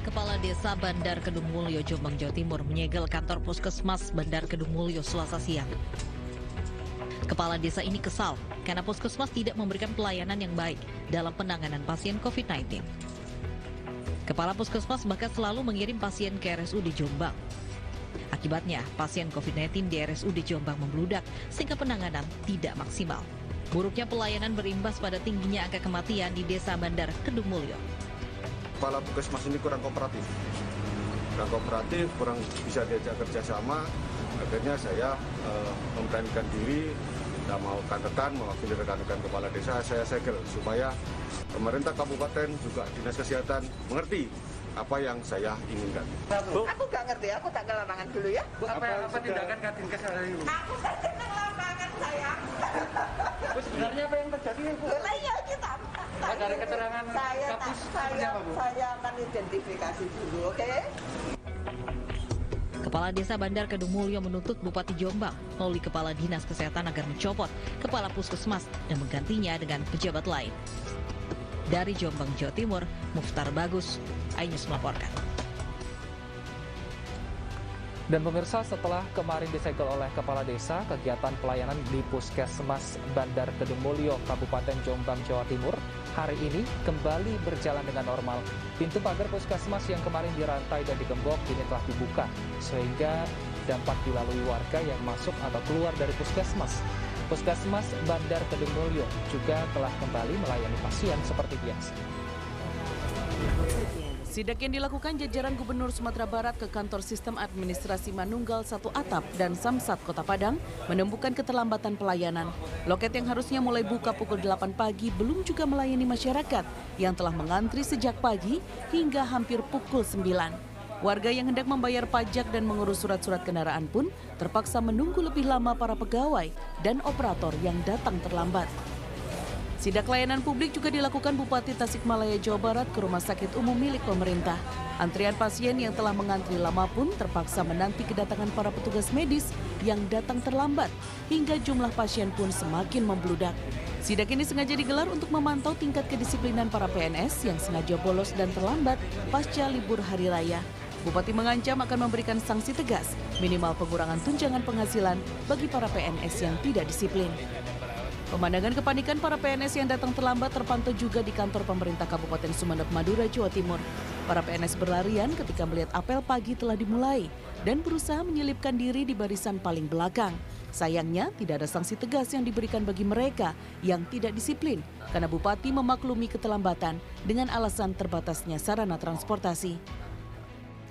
Kepala Desa Bandar Kedung Mulyo, Jombang, Jawa Timur menyegel kantor Puskesmas Bandar Kedung Mulyo Selasa siang. Kepala desa ini kesal karena Puskesmas tidak memberikan pelayanan yang baik dalam penanganan pasien COVID-19. Kepala Puskesmas bahkan selalu mengirim pasien ke RSUD Jombang. Akibatnya, pasien COVID-19 di RSUD Jombang membludak sehingga penanganan tidak maksimal. Buruknya pelayanan berimbas pada tingginya angka kematian di Desa Bandar Kedung Mulyo. Kepala Puskesmas ini kurang kooperatif, kurang bisa diajak kerjasama. Akhirnya saya memberanikan diri, tidak mau rekan-rekan, mewakili rekan-rekan kepala desa, saya segel supaya pemerintah kabupaten juga dinas kesehatan mengerti apa yang saya inginkan. Bu, aku nggak ngerti, aku tak ke lapangan dulu ya. Bu, apa tindakan Kadinkes hari ini? Aku saja ke lapangan saya. Bu, sebenarnya apa yang terjadi ya, Bu? Lah ya kita. Dari keterangan Kapus, saya akan identifikasi dulu, oke? Kepala Desa Bandar Kedung Mulyo menuntut Bupati Jombang melalui Kepala Dinas Kesehatan agar mencopot Kepala Puskesmas dan menggantinya dengan pejabat lain. Dari Jombang, Jawa Timur, Mukhtar Bagus, iNews melaporkan. Dan pemirsa, setelah kemarin disegel oleh Kepala Desa, kegiatan pelayanan di Puskesmas Bandar Kedung Mulyo, Kabupaten Jombang, Jawa Timur, hari ini kembali berjalan dengan normal. Pintu pagar Puskesmas yang kemarin dirantai dan digembok kini telah dibuka, sehingga dapat dilalui warga yang masuk atau keluar dari Puskesmas. Puskesmas Bandar Kedung Mulyo juga telah kembali melayani pasien seperti biasa. Sidak yang dilakukan jajaran Gubernur Sumatera Barat ke kantor Sistem Administrasi Manunggal 1 Atap dan Samsat Kota Padang menemukan keterlambatan pelayanan. Loket yang harusnya mulai buka pukul 8 pagi belum juga melayani masyarakat yang telah mengantri sejak pagi hingga hampir pukul 9. Warga yang hendak membayar pajak dan mengurus surat-surat kendaraan pun terpaksa menunggu lebih lama para pegawai dan operator yang datang terlambat. Sidak layanan publik juga dilakukan Bupati Tasikmalaya, Jawa Barat ke rumah sakit umum milik pemerintah. Antrian pasien yang telah mengantri lama pun terpaksa menanti kedatangan para petugas medis yang datang terlambat, hingga jumlah pasien pun semakin membludak. Sidak ini sengaja digelar untuk memantau tingkat kedisiplinan para PNS yang sengaja bolos dan terlambat pasca libur hari raya. Bupati mengancam akan memberikan sanksi tegas, minimal pengurangan tunjangan penghasilan bagi para PNS yang tidak disiplin. Pemandangan kepanikan para PNS yang datang terlambat terpantau juga di kantor pemerintah Kabupaten Sumeneb, Madura, Jawa Timur. Para PNS berlarian ketika melihat apel pagi telah dimulai dan berusaha menyelipkan diri di barisan paling belakang. Sayangnya, tidak ada sanksi tegas yang diberikan bagi mereka yang tidak disiplin karena Bupati memaklumi keterlambatan dengan alasan terbatasnya sarana transportasi.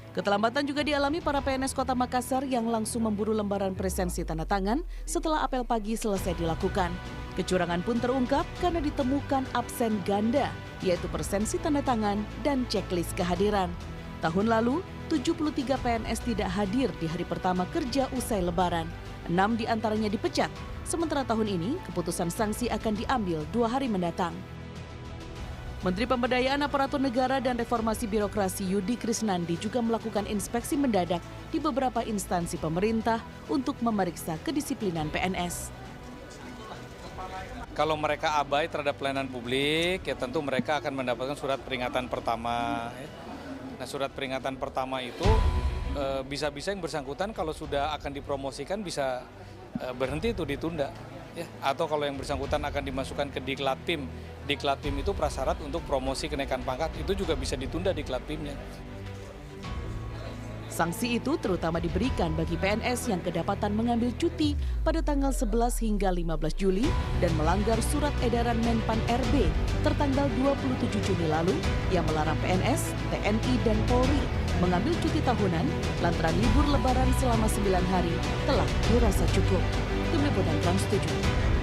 Keterlambatan juga dialami para PNS Kota Makassar yang langsung memburu lembaran presensi tanda tangan setelah apel pagi selesai dilakukan. Kecurangan pun terungkap karena ditemukan absen ganda, yaitu presensi tanda tangan dan checklist kehadiran. Tahun lalu, 73 PNS tidak hadir di hari pertama kerja usai Lebaran. 6 diantaranya dipecat, sementara tahun ini keputusan sanksi akan diambil 2 hari mendatang. Menteri Pemberdayaan Aparatur Negara dan Reformasi Birokrasi Yudi Krisnandi juga melakukan inspeksi mendadak di beberapa instansi pemerintah untuk memeriksa kedisiplinan PNS. Kalau mereka abai terhadap pelayanan publik, ya tentu mereka akan mendapatkan surat peringatan pertama. Nah, surat peringatan pertama itu bisa-bisa yang bersangkutan kalau sudah akan dipromosikan bisa berhenti itu ditunda. Ya, atau kalau yang bersangkutan akan dimasukkan ke Diklatpim. Diklatpim itu prasyarat untuk promosi kenaikan pangkat, itu juga bisa ditunda Diklatpimnya. Sanksi itu terutama diberikan bagi PNS yang kedapatan mengambil cuti pada tanggal 11 hingga 15 Juli dan melanggar surat edaran Menpan RB tertanggal 27 Juni lalu yang melarang PNS, TNI, dan Polri mengambil cuti tahunan lantaran libur Lebaran selama 9 hari telah dirasa cukup. Tim Liputan Trans 7.